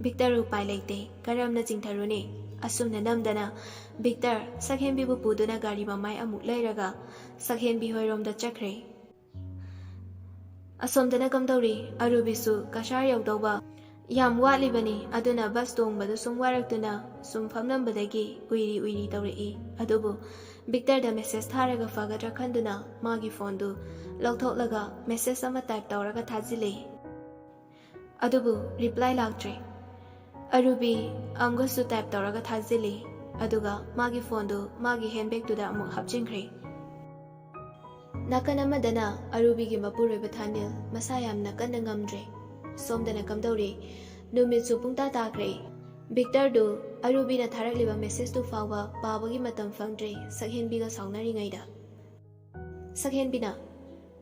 Victor upai leite karamna chingtharuni asumna namdana Victor sakhenbi bu puduna gari mamai amuk leiraga sakhenbi hoiromda chakre asomdana kamdauri arubisu kashar yaudauba yam watlibani aduna bus tongbadu sum waraktuna sum famnambadagi uiri tawri adubu Victor da message tharaga fagadra khanduna magi phone du lauthoklaga message ama type tawraga thajile adubu reply laktre Arubi amgasu type tawraga thajile aduga magi phone du magi handbag tu da amuk hapjingkhre nakan amadana Arubi gi mapuroiba thanil masa yamna kanna ngamdre somdana kamdauri numitsu pungta takre Victor du Arubi na tharakliba message tu fawa pabagi matam fangdre sakhenbi ga saunari ngaida sakhenbi na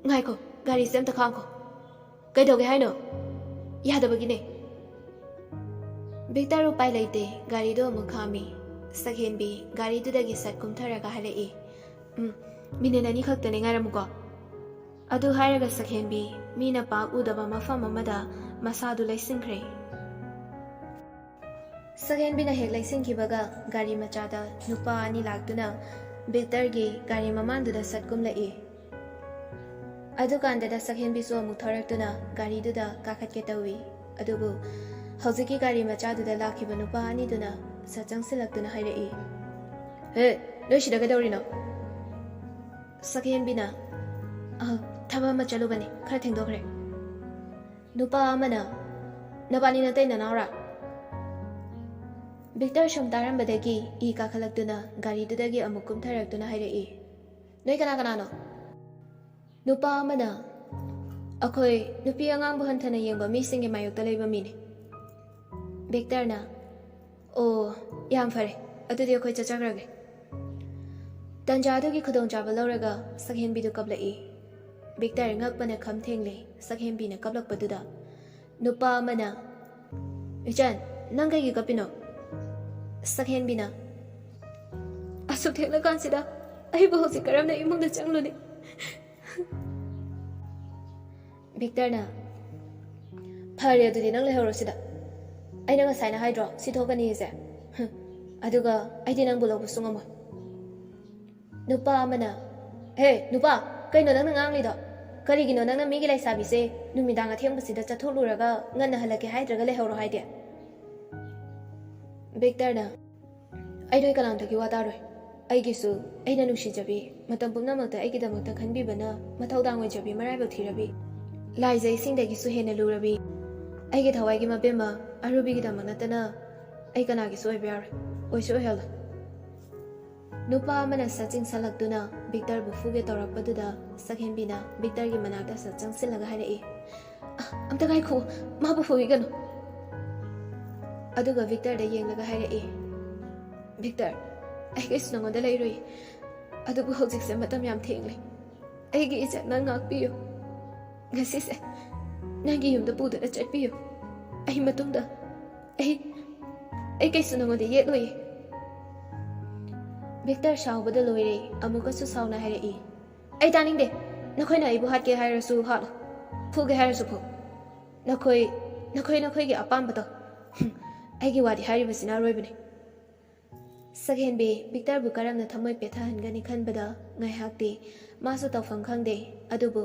ngai ko gari sem ta khang ko kai doge haino yadabagi ne Victor upai leite gari do amuk khami sakhenbi gari du dagi sat kumtharaga halai minenani khaktane ngairamuko adu hairaga sakhenbi mina pak udaba mafam amada masadu laisingkhre sakhenbi na hek laisingkibaga gari machada nupa ani laktuna Victor gi gari mamandu da satkum lai adu kanda da sakhenbi so amu tharaktuna gari du da kakhatke tawi adubu hojiki gari machadu da lakhiba nupa ani duna sachang silaktuna hairai he noi shida gadawrino sakhenbi na thaba ma chalubani khara thengdokre nupa amana nabani na taina naura Victor shom tarambadagi I kakhalakduna gari dudagi amukum tharaktuna hairai noi kana no nupa amana akhoi nupi angang bu hanthana yengba mi singe mayokta leiba mini Victor na oh yam fare adudi akhoi chachagrage Tanjadu ki khudong chaba lauraga sakhenbi du kablai Victor ngakpana kham thengle sakhenbi na kablak paduda nupa amana ichan nang kai gi kapino sakhenbi na asuk thekla kansida ai bo hosi karamna imung da changluni Victor na phare adudi nang lehoro sida aina nga saina haidro sithokani se aduga aidi nang bulo busungamo nupa amana he nupa kaino nang ngang lido karigino nang migi lai sabi se numidanga thembasida chathuluraga nganna halake haidraga lehoro haide Victor na aidoi kalam thaki wataroi aigisu aina nungshi jabi matam pumna mata aigidamakta khanbi bana mathaudang oi jabi maraibo thirabi laijai singdagi su hena lurabi aigi thawai gi mabema arubi gi damanatana ai kana gi soi byar oi so hel nupa amana saching salakduna Victor bu fuge torakpaduda sakhenbi na Victor gi manakta sachang silaga harai amta gai khu ma bu fugi gano aduga Victor da yenglaga harai Victor ai gi snongoda leiroi adugu hojik se matam yam thengle ai gi icha na ngakpiyo ngasi se nangi yumda puda chatpiyo ai matunda ai kai sunongoda yeloi Victor shawbada loire amukasu sauna harai ai taningde nakhoina aibu hatke hairasu halo fuge hairasu fu nakoi gi apambato ai gi wadi haribasina roibani sakhenbi Victor bu karamna thamoi petha hangani khanbada ngai hakti masu tawfang khangde adubu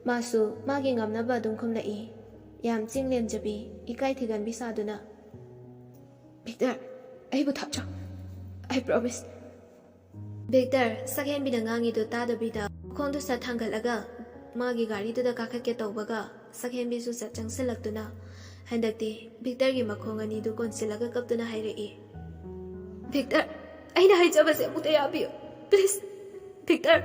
masu magi ngamnaba dum khumlai yam chinglem jabi ikai thigan bisaduna Victor ai bu thapcha I promise Victor sakhenbi na ngangi do tadabida khondu sa thangalaga magi gari du da kakhakke tawbaga sakhenbi su sachang silaktuna handakti Victor gi makhongani du konsilaga kaptuna hairai Victor aina haijabase muta yabiyo please Victor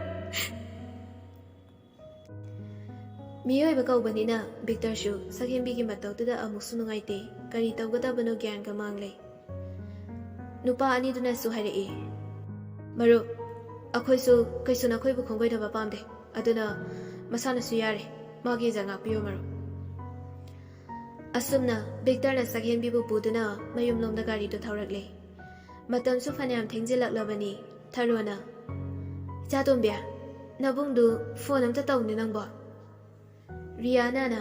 miyoi ba kaubanina Victor shu sakhenbi gi matawtuda amusu nungaite kari tawgadabano gyan ga mangle nupa ani duna su hairai maru akhoisu kaisu na khoi bu khongoi da pamde aduna masana su yare magi janga piyo maru asumna Victor na sakhenbi bu puduna mayum lomda gari do thaurakle matam su phanyam thengjilak labani tharona chadombya nabungdu phone amta tawni nangbo Riana na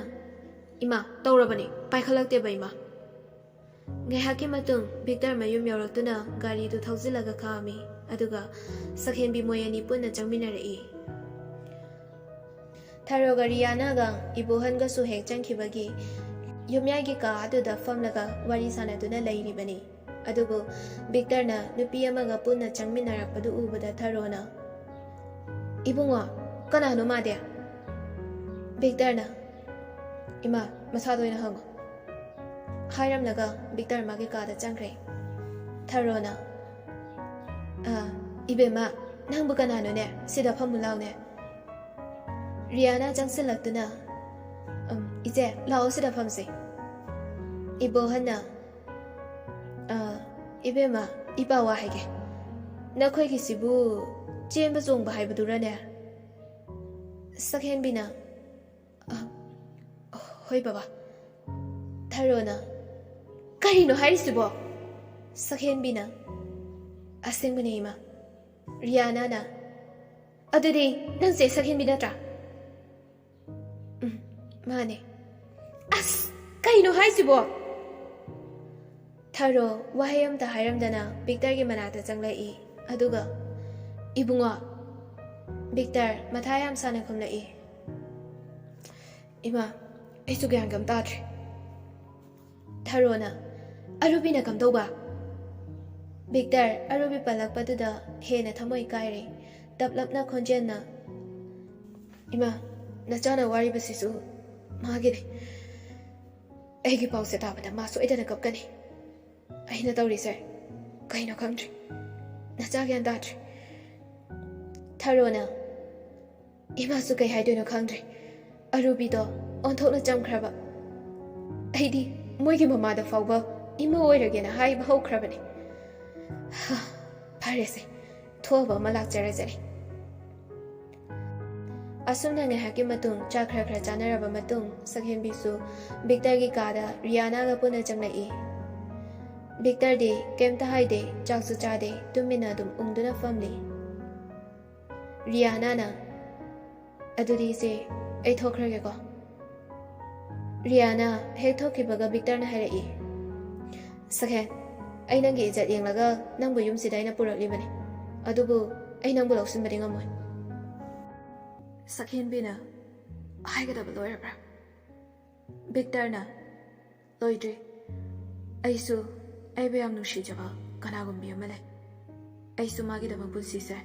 ima tawrabani paikhalakte ba ima Ngaihaki matung Victor mayum yauraktuna gari du thauzilaga khami aduga sakhenbi moyani punna changminarai. Tharo Riana ga ibuhan ga su hek changkhibagi yumyagi ka aduda famlaga wari sanaduna lairibani. Adubu Victor na nupi amaga punna changminarakpadu ubada Tharona Ibungwa kanano made Victor na Ima masado ina hango Khairamnaga Victor magi kada changkre Tharona Ibema nangbu kanano ne sida phamulaw ne Riana jangsilaktuna ije lao sida phamse Ibohanna Ibema ibawa haige nakhoi ki sibu chemba zongba haibadurane sakhenbina hoi baba Tharona karino hairisibo sakhenbina asengbane ima Riana na adudi nangse sakhenbina tra mane as karino hairisibo Tharo wahayam ta hairamdana Victor gi manata changlai aduga ibunga Victor mathayam sana khumlai Ima aisu gyan gam tatre Tharona arubina kam toba Victor arubi palakpaduda hena thamoi kaire taplapna khonjelna Ima nachana wari basisu magide aigi pause tabada maso idana kapkani Aina taurise kaino khangdri nachagyan datri Tharona Ima su kai haidono khangdri arubido onthokna chamkhraba aidi moigi mamada fawba ima oiragena haiba hokhrabani parese thoba malak jarajari Asumna ngahaki matung chakra khra chanaraba matung sakhenbi su Victor gi kada Riana ga puna changlai Victor de kemta haide chaksu chade tumina dum ungduna family Riana na adudi se ai thokhrage ko Riana hek thokhibaga Victor na harai sakhen ai nangi ijat yenglaga nangbu yum sidaina puraklibani adubu ai nangbu loksinbadi ngamoi sakhen bina haigada loirabra Victor na loidre aisu Aibe am Nungshi jaba kanagum bi amale aisu magi da pulsi se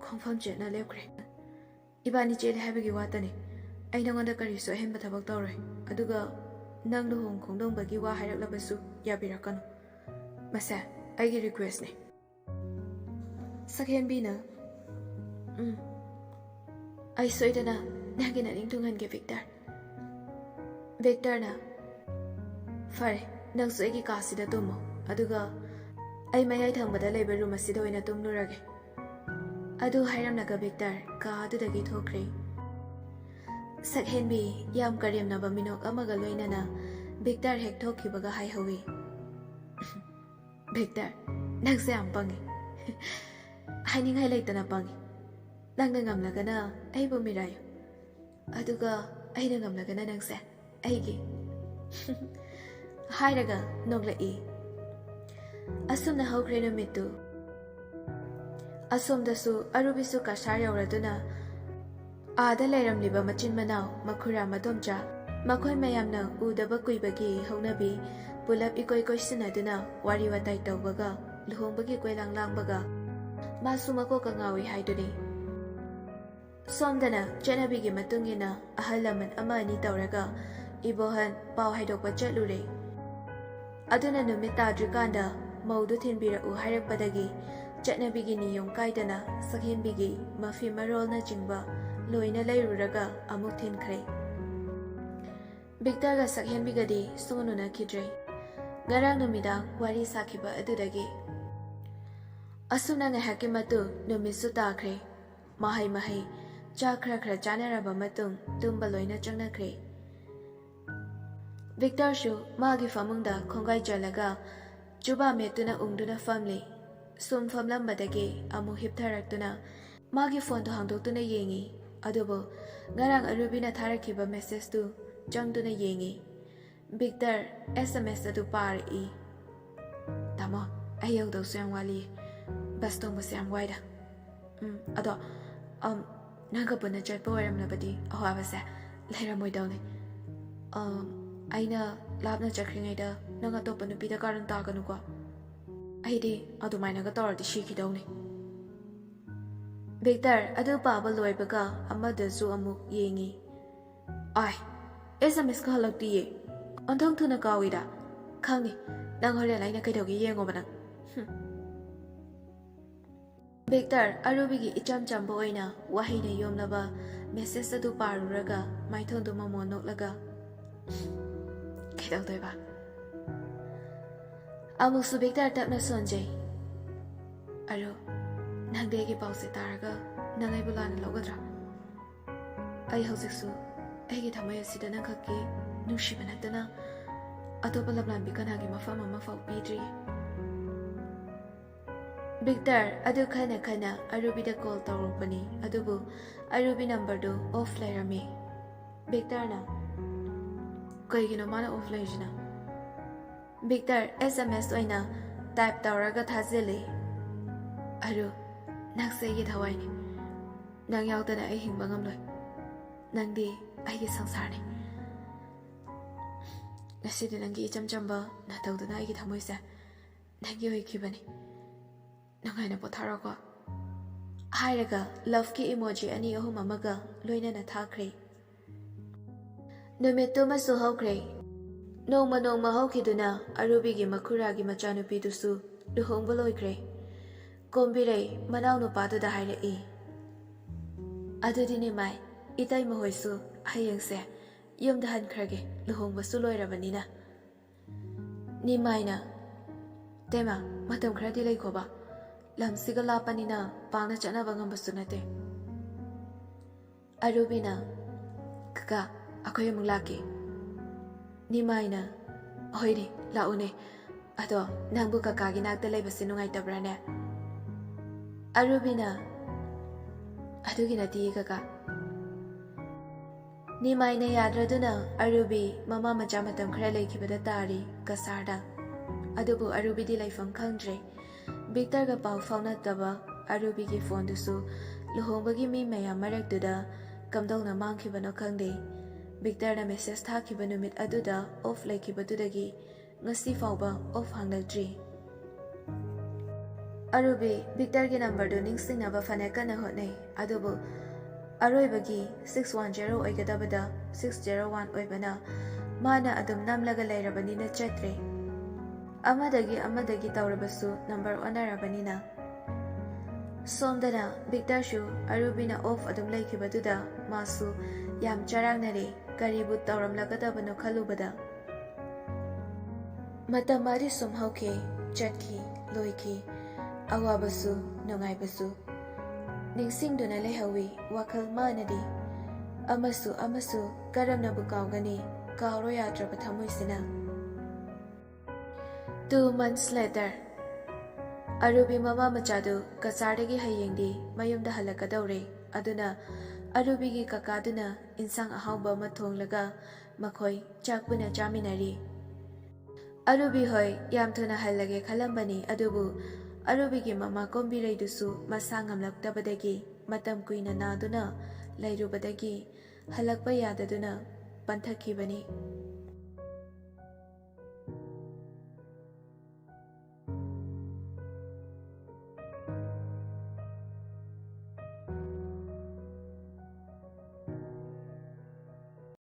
khongpham che na lepkre ibani che habegi watani ai nanganda kari so hemba thabak tawre aduga nang lo hong khongdong bagi wa hairak labasu yabirakano masa aigi request ne sakhen bina ai soidana nangina ningtungan ge Victor na fare nang su egi kasida tumo aduga ai mayai thambada leba room asida oina tumlurage adu hairamnaga Victor ka adudagi thokre sakhenbi yam karyamnaba minok amaga loinana Victor hek thokhibaga hai howi Victor nangse am pangi hainingai leitana pangi nangna ngamlagana aibu mirayo aduga aina ngamlagana nangse aigi Hairaga noglai Asumna hokre numitu Asumdasu arubisu kashar yauraduna Ada lairamliba machin manaw makhura madomcha makhoi mayamna udaba kuibagi haunabi pulap ikoi sinaduna wari watai tawbaga luhongbagi koilang langbaga masu makoka ngawi haiduni Somdana chanabigi matungina ahalaman ama ani tawraga ibohan pau haidokpa chatlure Aduna numit tadrikanda maudu thinbirau hairakpadagi chatnabigi niyom kaidana sakhenbigi mafi marolna jingba loina lairuraga amuk thinkhre Victor ga sakhenbigadi sonuna khidre garang numida wari sakhiba adudagi asuna ngahaki matu numisu takhre mahai chakra khra chanaraba matung tumba loina changnakhre Victor shu magi famungda khongai jalaga juba metuna ungduna family sum famlambadagi amu hiptharaktuna magi phone to hangdoktuna yengi adubo garang arubina tharakhiba message tu changduna yengi Victor SMS adu pari Tamo, ay yaudaw siyang wali. Bastong mo siyang wayda. Ado, nangka po na chat po waram na badi. Ako abasa, lahira mo'y daw ni. Ay na lab na chat kring ay da, nang atopa na pita karang takan ko. Ay di, ado may nagatawar di shiki daw ni. Victor, ado pa ba loy baga, amada zu amuk yengi. Ay, SMS ka halag diye. Antong tu na gawida. Kang ni, nang hore lay na kayo gi yengo ba nang. Victor, arubigi icham cham boy na, wahi na yom na ba, message sa du paru raga, Maithong du mamonok laga. Kayo ba? Amuk su Victor tap na sonjay. Aro, nang degi pause taraga, nang ay bulan na logadra. Ay hausik su, ay gitamay asida nang kaki, Nungshi ba na ato palablan bikan hagi mafama mafaw pidri. Victor, adu kana arubi da call tawrupani, adubu arubi number do off layrami. Victor na, kaigino mana off layjina. Victor, SMS oina type tawraga thazili. Aru, nagsaygi thawai ni. Nang yautana ay hingba ngamloy. Nang di ay sangsar ni. Nasidi nangi icham chamba na tawdana ay thamoysa. Nangi oikibani. Nangay na potharago. Hairaga love ki emoji ani ahum amaga loina na thakre. Numito masu hawkre. Nongma hawkiduna arubigi makuragi machanupidusu luhongba loikre. Kombire manaw nupado da haira Adudi ni mai itay mahoysu hayangse yum da hankrage luhongba su loirabanina. Ni mai na tema matam kradi lay ko ba. Lamsiga lapanina pangna chana bangam basunate. Arubina kaka ako yung laki. Ni Maina hoyri laune ado nangbu kaka ginagdalay basinungay tabrana. Arubina ado ginati kaka. Ni Maina yadraduna arubi mama majamatam krelay kibada tari kasarda. Adubu arubi di layfang kangdre. Victor ga pau fauna taba arubi ki phone dusu luhongbagi mi maya marak duda kamdong na mangki bano kangde Victor na message thaki banumit aduda off like badudagi ngasi fauba off hanglagdri Arubi Victor ki number do ningsing na ba faneka na hotne adubu aroi bagi 610 oigadabada 601 oibana mana adum namlaga lairabani na chatre amadagi tawrabasu number 1 arabanina somdana Victor shu arubina off adum laikibaduda masu yam charangnare karibu tawramlagadabano khalubada matamari sumhauke chatki loiki awabasu nongaibasu ningsingduna lehawi wakal manadi amasu karamna bukawgani kawro yadraba thamoisina 2 months later, Arubi mama machadu kasardagi hayengdi mayumda halakadawre aduna Arubigi kakaduna insang ahawba mathong laga makhoi chakpuna chaminari Arubi hoy yam thuna halage khalambani adubu Arubigi mama kombirai dusu masangam laktabadagi matam kuina naduna lairubadagi halakpa yadaduna panthakibani